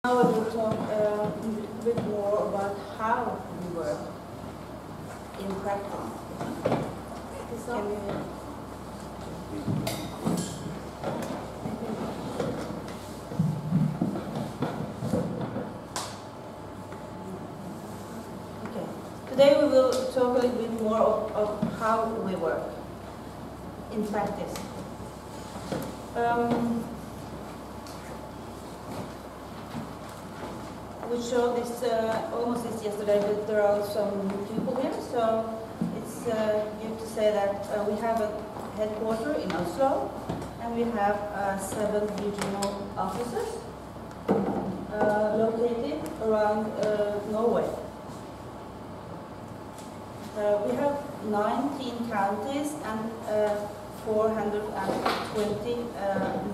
Now I will talk a bit more about how we work in practice. Can you hear? Okay. Today we will talk a little bit more of how we work in practice. We showed this almost this yesterday, but there are some people here, so it's good to say that we have a headquarters in Oslo, and we have 7 regional offices located around Norway. We have 19 counties and 420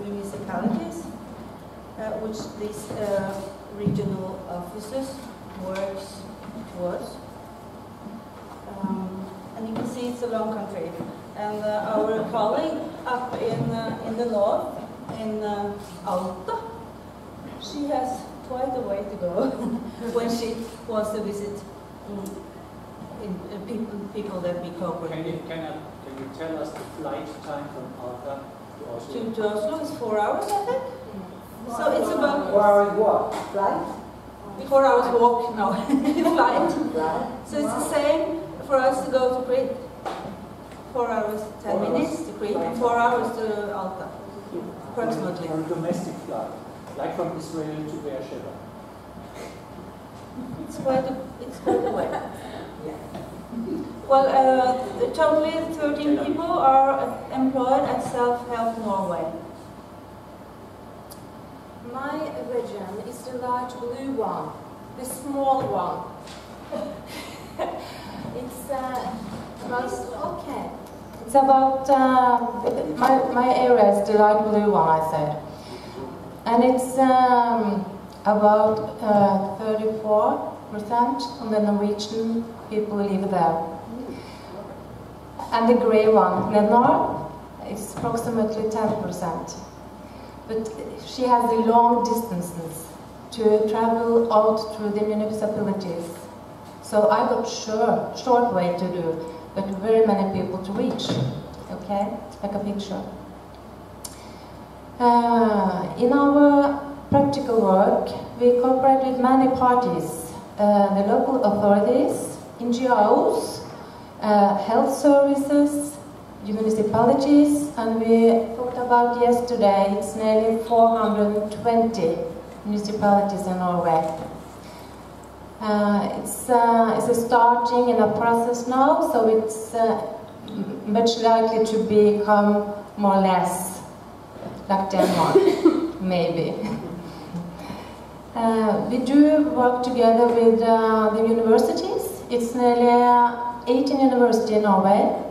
municipalities, which these regional offices works towards. And you can see it's a long country. And our colleague up in the north, in Alta, she has quite a way to go when she wants to visit people that we cope with. Can you tell us the flight time from Alta to Oslo? To Oslo is 4 hours, I think. So it's about 4 hours walk, flight? 4 hours walk, no, flight. So it's the same for us to go to Crete. 4 hours, 10 minutes to Crete, and 4 hours to Alta, approximately. On a domestic flight, like from Israel to Beersheba. It's quite a way. Well, totally 13 people are employed at Self-Help Norway. My region is the large blue one, the small one. It's okay. It's about my area is the light blue one, I said, and it's about 34% of the Norwegian people live there. And the grey one, Lennar, is approximately 10%. But she has the long distances to travel out through the municipalities. So I got short way to do, but very many people to reach. Okay, like a picture. In our practical work, we cooperate with many parties, the local authorities, NGOs, health services, municipalities, and we thought about yesterday, it's nearly 420 municipalities in Norway. It's a starting in a process now, so it's much likely to become more or less like Denmark, maybe. We do work together with the universities. It's nearly 18 universities in Norway.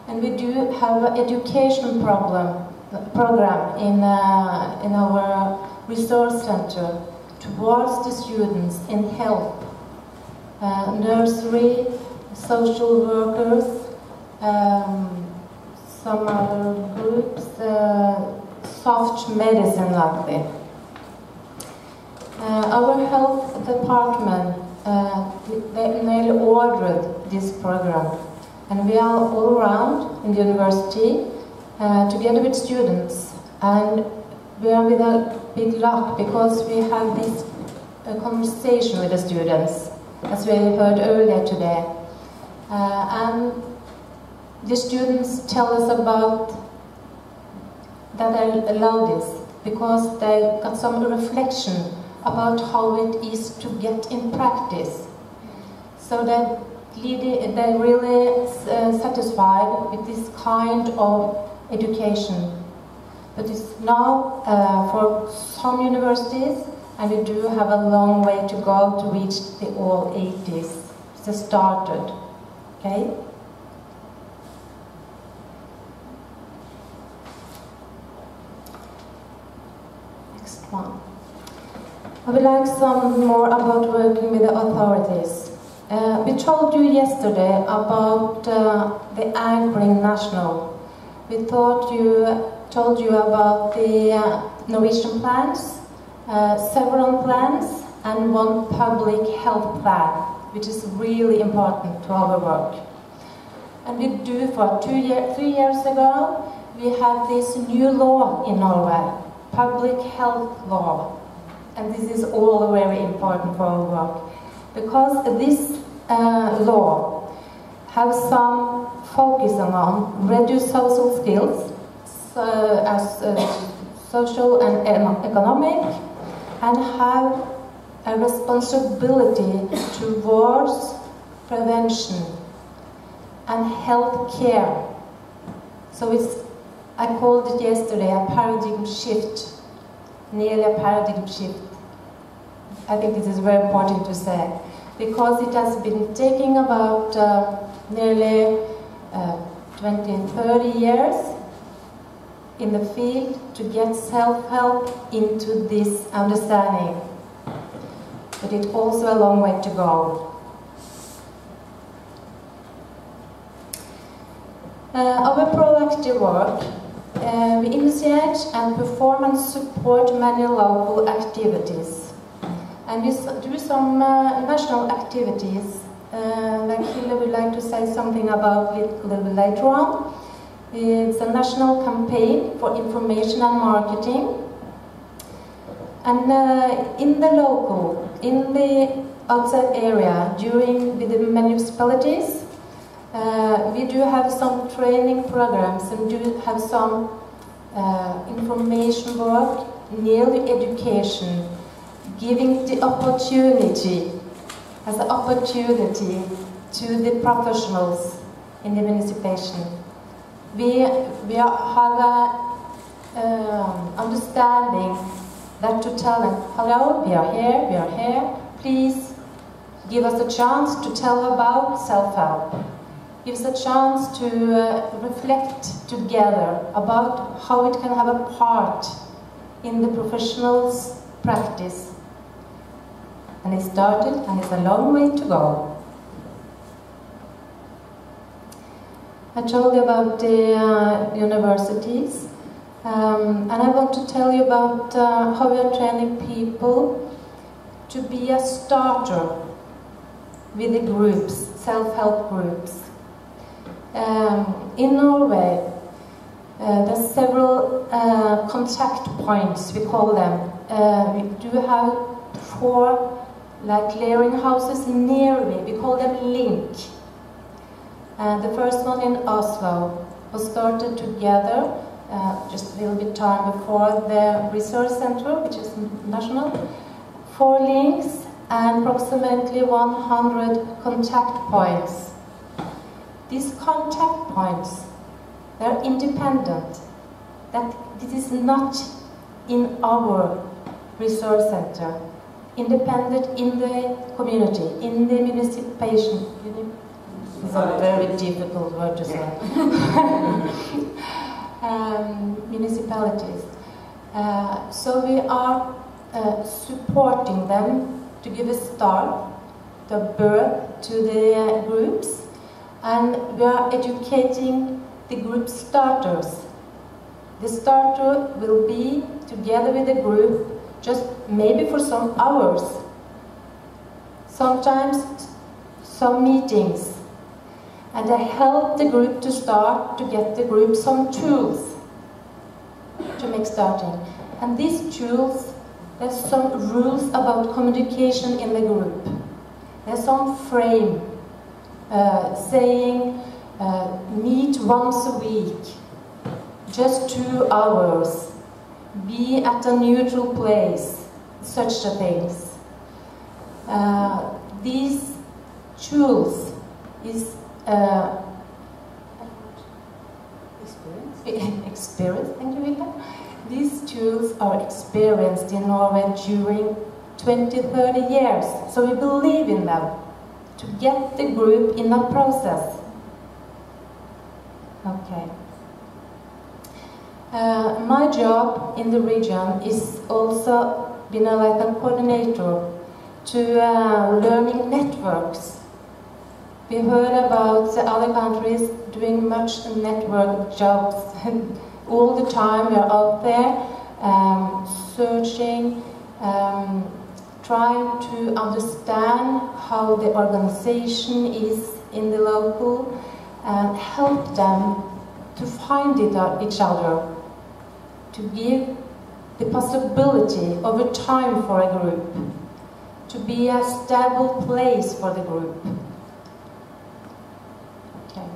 And we do have an education program in our resource center towards the students in help, nursery, social workers, some other groups, soft medicine like that. Our health department, they nearly ordered this program. And we are all around in the university together with students, and we are with a big luck because we have this conversation with the students, as we heard earlier today. And the students tell us about that they allow this because they got some reflection about how it is to get in practice. So that they're really satisfied with this kind of education. But it's now for some universities, and we do have a long way to go to reach the all 80s. It's just started, okay? Next one. I would like some more about working with the authorities. We told you yesterday about the anchoring national. We told you about the Norwegian plans several plans and one public health plan, which is really important to our work. And we do for 3 years ago, we have this new law in Norway, public health law. And this is all very important for our work, because this law has some focus on reduce social skills, as social and economic, and have a responsibility towards prevention and health care. So it's, I called it yesterday, a paradigm shift, nearly a paradigm shift. I think this is very important to say, because it has been taking about nearly 20-30 years in the field to get self-help into this understanding. But it's also a long way to go. Our proactive work, we initiate and perform and support many local activities. And we do some national activities, like Hilde would like to say something about it a little bit later on. It's a national campaign for information and marketing. And in the local, in the outside area, with the municipalities, we do have some training programs and do have some information work, nearly education, giving the opportunity, as an opportunity to the professionals in the municipality. We have a understanding that to tell them, hello, we are here, please give us a chance to tell about self-help. Give us a chance to reflect together about how it can have a part in the professionals' practice. And it started, and it's a long way to go. I told you about the universities, and I want to tell you about how we are training people to be a starter with the groups, self-help groups. In Norway, there's several contact points, we call them. We do have 4 like clearinghouses nearly, we call them link. The first one in Oslo was started together just a little bit time before the resource center, which is national. 4 links and approximately 100 contact points. These contact points, they're independent. That this is not in our resource center. Independent in the community, in the municipality. It's a very difficult word to say. Municipalities. So we are supporting them to give a start, the birth to the groups, and we are educating the group starters. The starter will be together with the group just maybe for some hours, sometimes some meetings, and I help the group to start, to get the group some tools to make starting. And these tools, there's some rules about communication in the group. There's some frame saying meet once a week, just 2 hours, be at a neutral place, such things. These tools is experience, thank you, Hilde. These tools are experienced in Norway during 20-30 years, so we believe in them to get the group in a process. Okay. My job in the region is also being like a coordinator to learning networks. We heard about the other countries doing much network jobs all the time. We are out there searching trying to understand how the organization is in the local and help them to find each other, to give the possibility of a time for a group, to be a stable place for the group. Okay.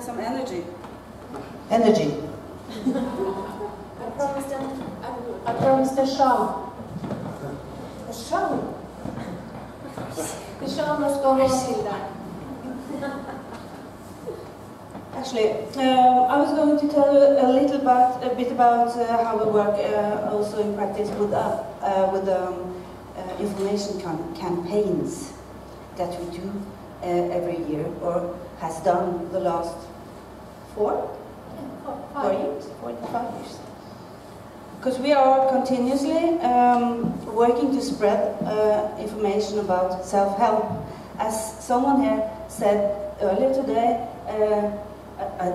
Some energy. Energy. I promised a show. A show? The show must go on. Actually, I was going to tell you a bit about how we work also in practice with information campaigns that we do every year, or has done the last 4 years. Because we are continuously working to spread information about self-help. As someone here said earlier today, I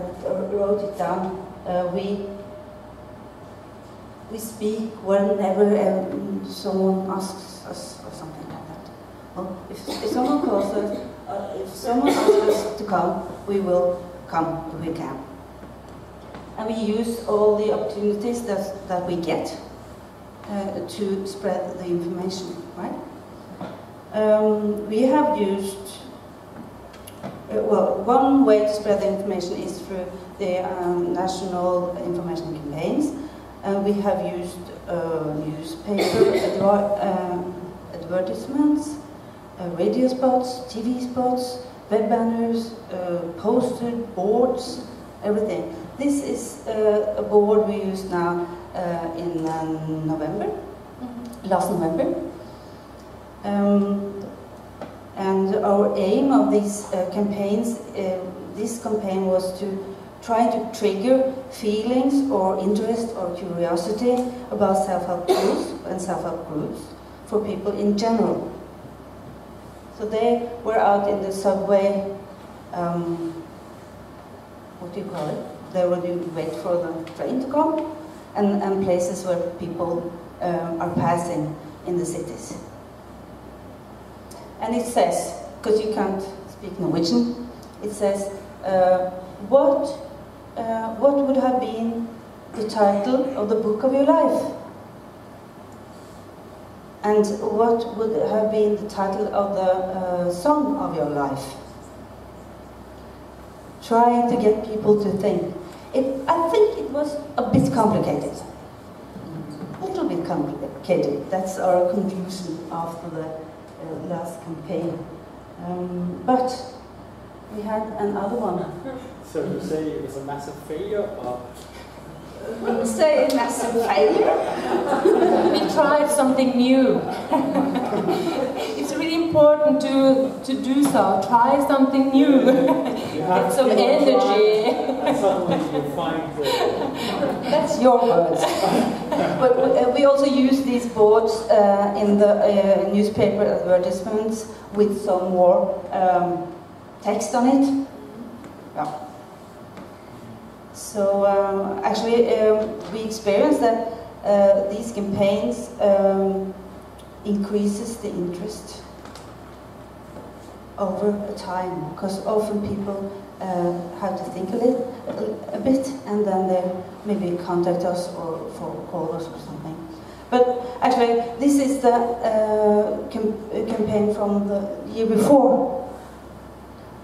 wrote it down, we speak whenever someone asks us or something like that. Well, if someone calls us, if someone asks us to come, we will come if we can. And we use all the opportunities that we get to spread the information, right? We have used, well, one way to spread the information is through the national information campaigns. We have used newspaper advertisements, radio spots, TV spots, web banners, posters, boards, everything. This is a board we use now in November, last November. And our aim of these campaigns, this campaign was to try to trigger feelings or interest or curiosity about self-help tools and self-help groups for people in general. So they were out in the subway, what do you call it? They would wait for the train to come, and places where people are passing in the cities. And it says, because you can't speak Norwegian, it says, what would have been the title of the book of your life? And what would have been the title of the song of your life? Try to get people to think. I think it was a bit complicated. A little bit complicated. That's our conclusion after the last campaign. But we had another one. So you say it was a massive failure, or? We would say a massive failure. We tried something new. It's really important to do so. Try something new. Get some energy. And suddenly you find That's your words. But we also use these boards in the newspaper advertisements with some more text on it. Yeah. So actually we experienced that these campaigns increases the interest over time, because often people have to think a bit, and then they maybe contact us or call us or something. But actually this is the campaign from the year before,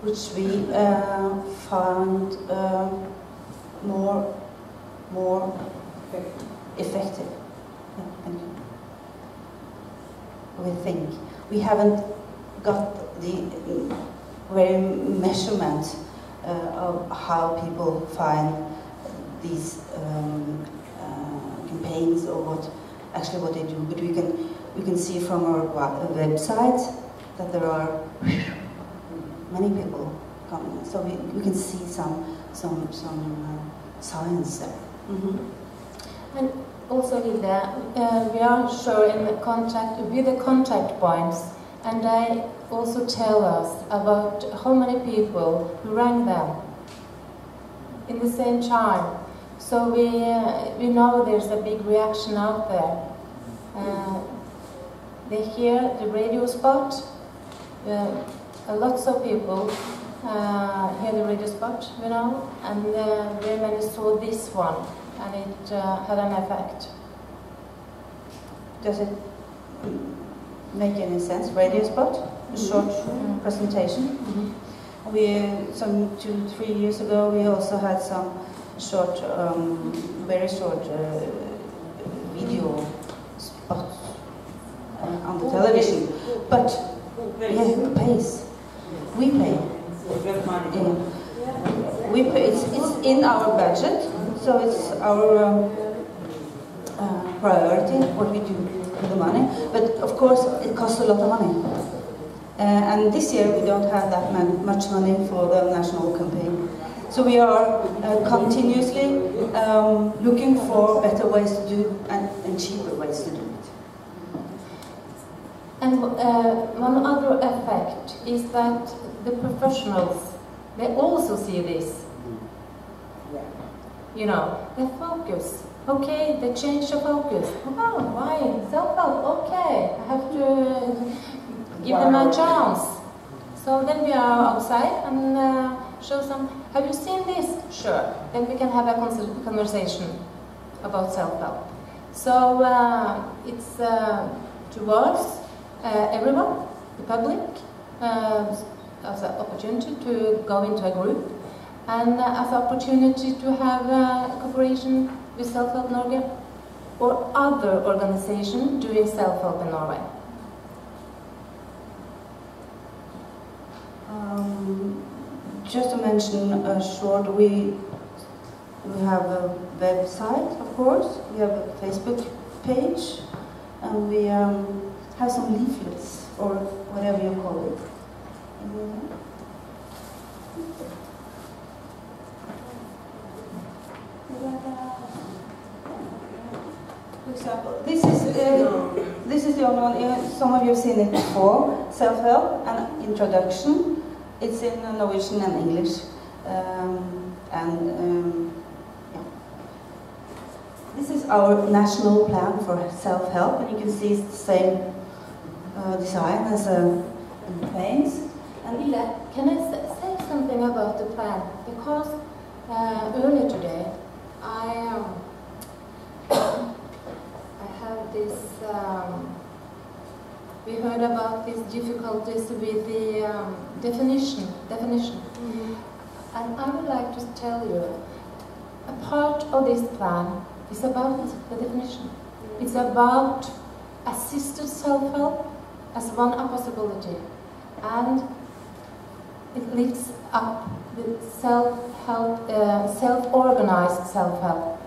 which we found more effective. Yeah, thank you. We think we haven't got the very measurement of how people find these campaigns, or what they do. But we can see from our website that there are many people coming, so we can see some signs there. And also Hilde, we are sure in the contact with the contact points, and they also tell us about how many people who rang them in the same time. So we know there's a big reaction out there. They hear the radio spot. Lots of people hear the radio spot, you know, and very many saw this one, and it had an effect. Does it make any sense? Radio spot, a short presentation. We some 2-3 years ago we also had some short, very short video spots on the television. But yeah, who pays? We pay. We pay. It's in our budget, so it's our priority what we do with the money. But of course, it costs a lot of money. And this year we don't have that much money for the national campaign. So we are continuously looking for better ways to do and cheaper ways to do it. And one other effect is that the professionals, they also see this. You know, they focus. Okay, they change the focus. Oh, why? Self-help, okay. I have to give them a chance. So then we are outside and show some, have you seen this? Sure. Then we can have a conversation about self-help. So it's towards everyone, the public, as an opportunity to go into a group, and as an opportunity to have cooperation with Self-Help Norway or other organizations doing self-help in Norway. Just to mention short, we have a website, of course, we have a Facebook page, and we have some leaflets, or whatever you call it. For example, this is the only one. Some of you have seen it before. Self-help and introduction. It's in Norwegian and English, yeah. This is our national plan for self-help, and you can see it's the same design as in the planes. And Hilde, can I say something about the plan? Because earlier today, I have this. We heard about these difficulties with the definition. And I would like to tell you, a part of this plan is about the definition. It's about assisted self-help as one possibility, and it lifts up the self-help, self-organized self-help.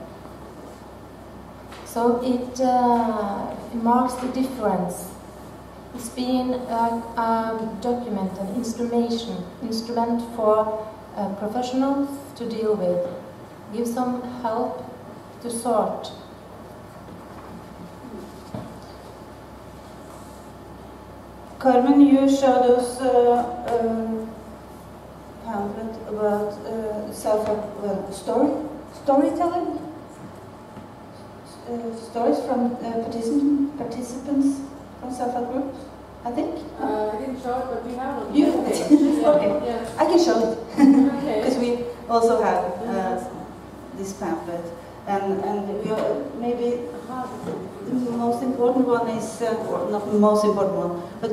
So it marks the difference. It's been a document, an instrument for professionals to deal with, give some help to sort. Carmen, you showed us a pamphlet about self-help storytelling. Stories from participants from self-help groups, I think. I didn't show it, but we have it. You have it? Okay. Yeah. I can show it. Okay. Because we also have this pamphlet. And we are, maybe the most important one is, or not the most important one, but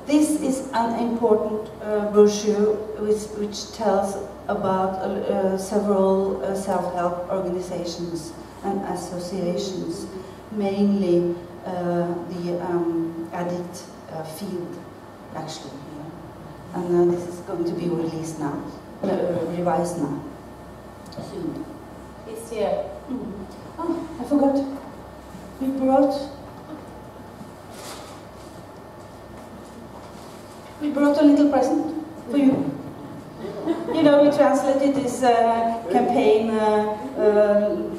this is an important brochure which tells about several self-help organizations and associations, mainly the addict field, actually. And this is going to be released now, revised now, soon. This year. Oh, I forgot. We brought a little present for you. You know, we translated this campaign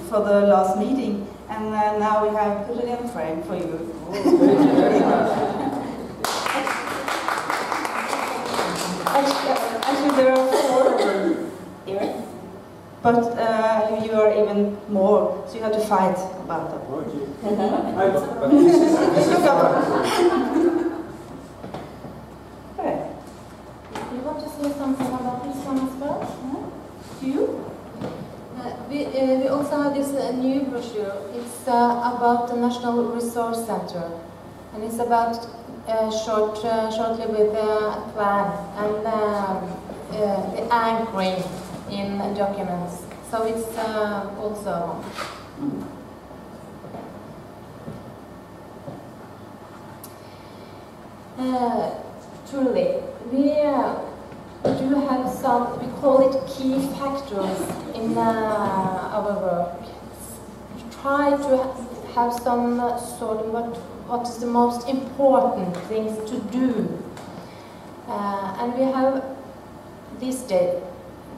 for the last meeting, And now we have put it in frame for you. Actually, there are 4 of them here, but you are even more, so you have to fight about them. Okay. You want to say something about this one as well? Do you? We also have this new brochure. It's about the National Resource Center, and it's about shortly with the plan and the anchoring in documents. So it's also. Truly, we do have some, we call it key factors in our work. We try to have some sort of what is the most important things to do. And we have this day,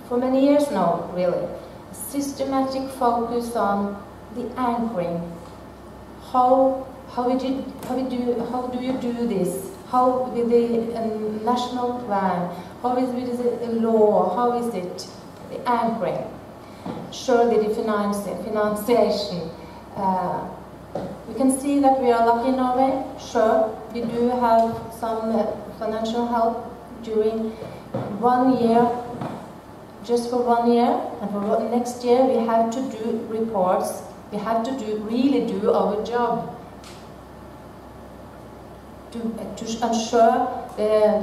for many years now really, a systematic focus on the anchoring. How do you do this? How with the national plan? How is it the law? How is it the anchoring? Surely the financiation. We can see that we are lucky in Norway. Sure, we do have some financial help during 1 year, just for 1 year, and for next year we have to do reports. We have to really do our job to ensure the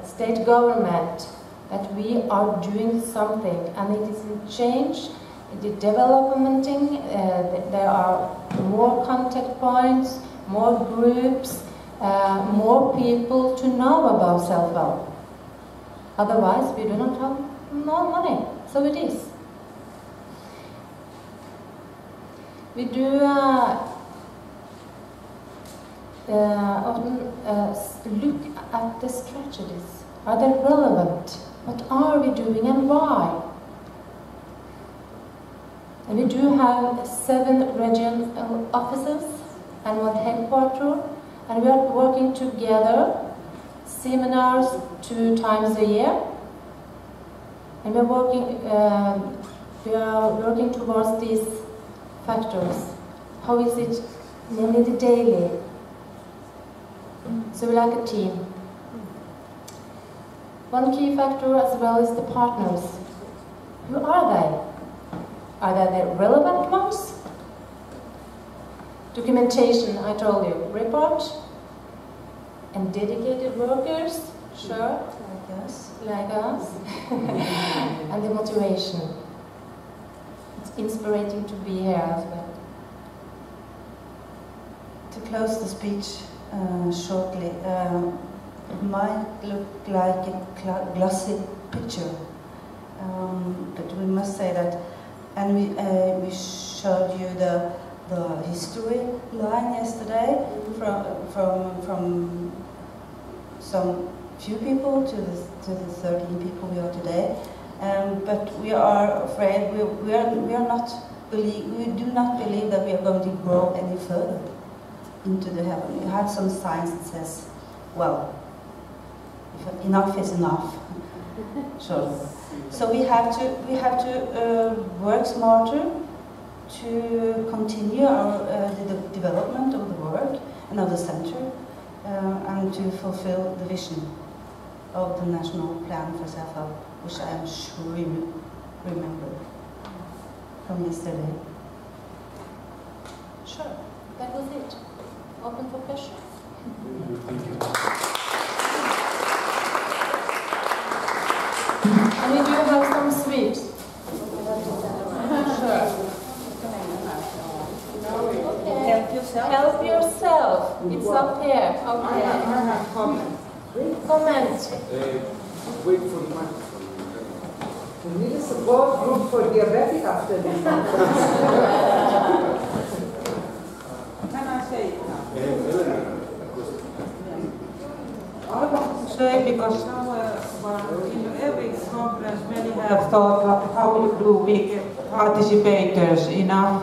state government that we are doing something, and it is in change, the developmenting, there are more contact points, more groups, more people to know about self-help. Otherwise, we do not have no money, so it is. We do often look at the strategies. Are they relevant? What are we doing and why? And we do have 7 regional offices and 1 headquarter, and we are working together, seminars 2 times a year, and we are working towards these factors. How is it mainly the daily? So we like a team. One key factor as well is the partners. Who are they? Are they the relevant ones? Documentation, I told you. Report. And dedicated workers, sure, like us. And the motivation. It's inspiring to be here as well. To close the speech shortly, it might look like a glossy picture, but we must say that, and we showed you the history line yesterday from some few people to the 13 people we are today, but we are afraid we do not believe that we are going to grow any further into the heaven. You have some signs that says, well, enough is enough. So we have to work smarter to continue the development of the work and of the center, and to fulfill the vision of the national plan for self-help, which I am sure you remember from yesterday. Sure, that was it. Open for questions. Thank you. And we do have some sweets. Sure. Okay. Help yourself. Help yourself. It's up here. Okay. I have comments. Comment. Wait for the microphone. We need a support group for diabetic after this conference. Can I say it now? I want to Sorry, because In every conference, many have thought how do we get participators enough.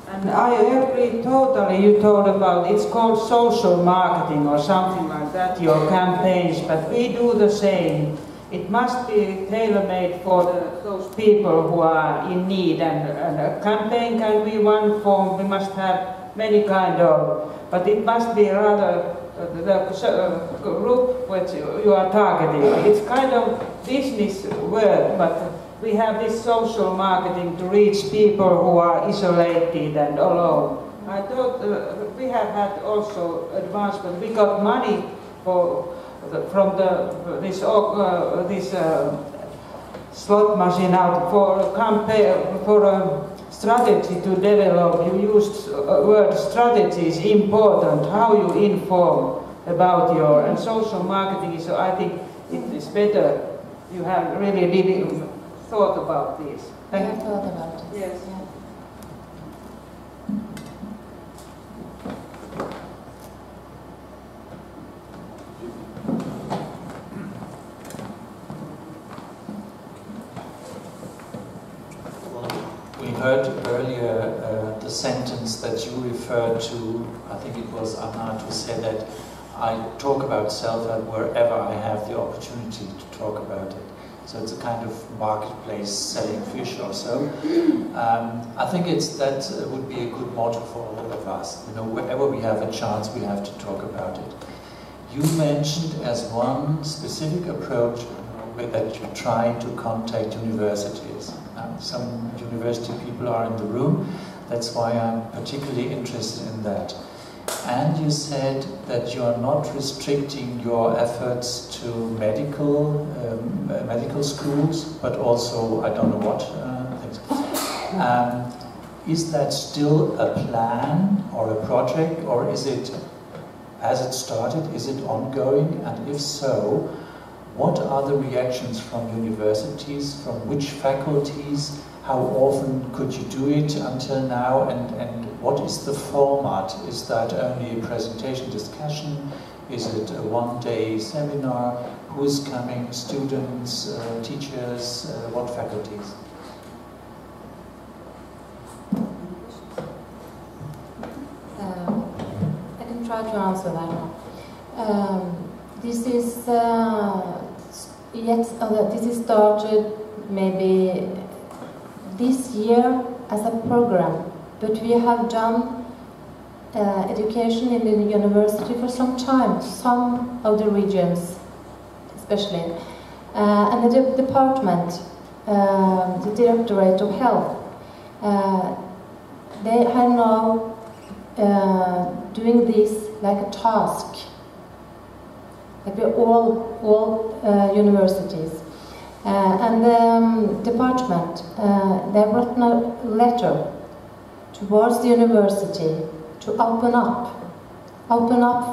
And I agree totally. You told about it's called social marketing or something like that, your campaigns, but we do the same. It must be tailor-made for those people who are in need, and a campaign can be one form. We must have many kind of, but it must be rather the group which you are targeting. It's kind of business work, but we have this social marketing to reach people who are isolated and alone. I thought we have had also advancement. We got money from this slot machine out for a strategy to develop. You used word strategy is important. How you inform about your and social marketing. So I think it is better. You have really thought about this. I have thought about it. Yes. Yeah. We heard earlier the sentence that you referred to. I think it was Anna who said that I talk about self-help wherever I have the opportunity to talk about it. So it's a kind of marketplace selling fish or so. I think that would be a good motto for all of us. You know, wherever we have a chance, we have to talk about it. You mentioned as one specific approach that you try to contact universities. Some university people are in the room. That's why I'm particularly interested in that. And you said that you are not restricting your efforts to medical schools, but also I don't know what things. Is that still a plan or a project, or has it started? Is it ongoing? And if so, what are the reactions from universities? From which faculties? How often could you do it until now? And what is the format? Is that only a presentation discussion? Is it a one-day seminar? Who's coming? Students, teachers, what faculties? I can try to answer that one. This is started maybe this year as a program, but we have done education in the university for some time, some of the regions especially, and the department, the Directorate of Health, they are now doing this like a task. Like all universities. And the department, they wrote a letter towards the university to open up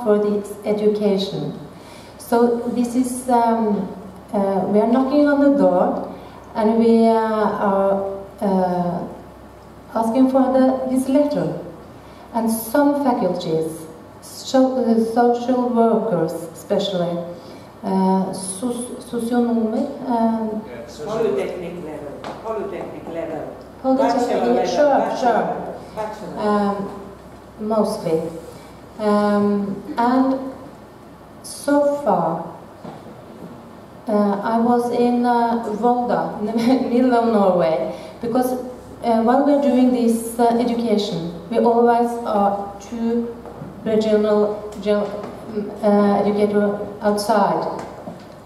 for this education. So this is, we are knocking on the door, and we are asking for this letter. And some faculties, social workers especially, socionomer, Polytechnic level. Sure. Mostly. And so far, I was in Volda, in the middle of Norway, because while we're doing this education, we always are two regional educator outside.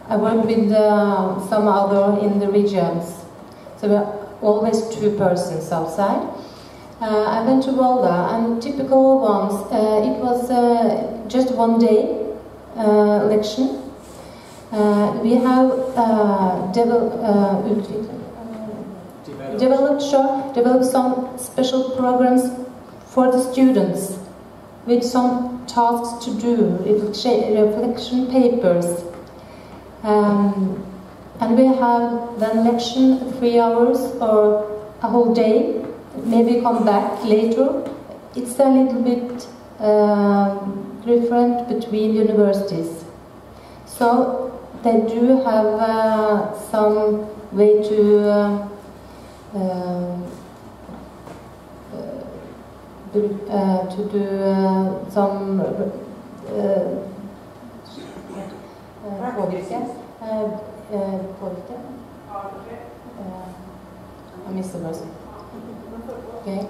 I work with some other in the regions, so we're always two persons outside. I went to Volda, and typical ones, it was just one day lection. We have developed some special programs for the students, with some tasks to do, reflection papers. And we have then lection 3 hours or a whole day, maybe come back later. It's a little bit different between universities. So they do have some way to do some I missed the word. Okay.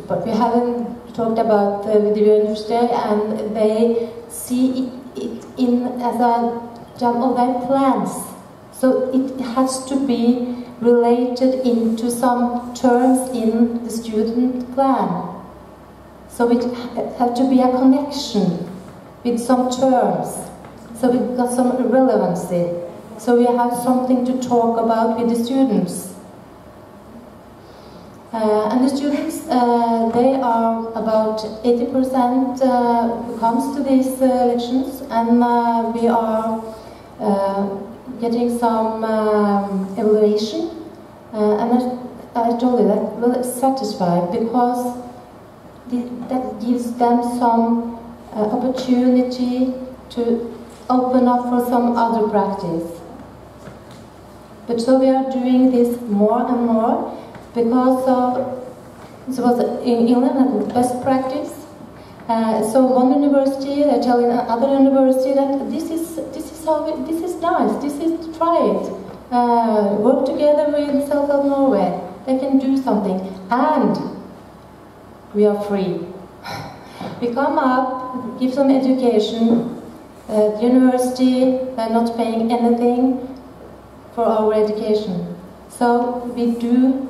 But we haven't talked about the university, and they see it in as a job of their plans. So it has to be related into some terms in the student plan. So it has to be a connection with some terms. So we've got some relevancy. So we have something to talk about with the students. And the students, they are about 80% who comes to these lections, and we are getting some evaluation. And I told you that we're satisfied because that gives them some opportunity to open up for some other practice. But so we are doing this more and more because it was in England best practice. So one university, they're telling another university that this is nice. This is try it. Work together with Self-Help Norway. They can do something, and we are free. We come up, give some education. The university, they're not paying anything for our education. So we do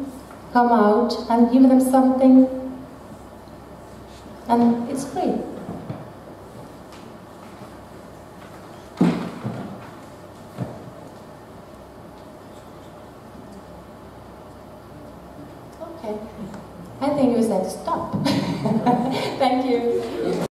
come out and give them something, and it's free. Okay. I think you said stop. Thank you.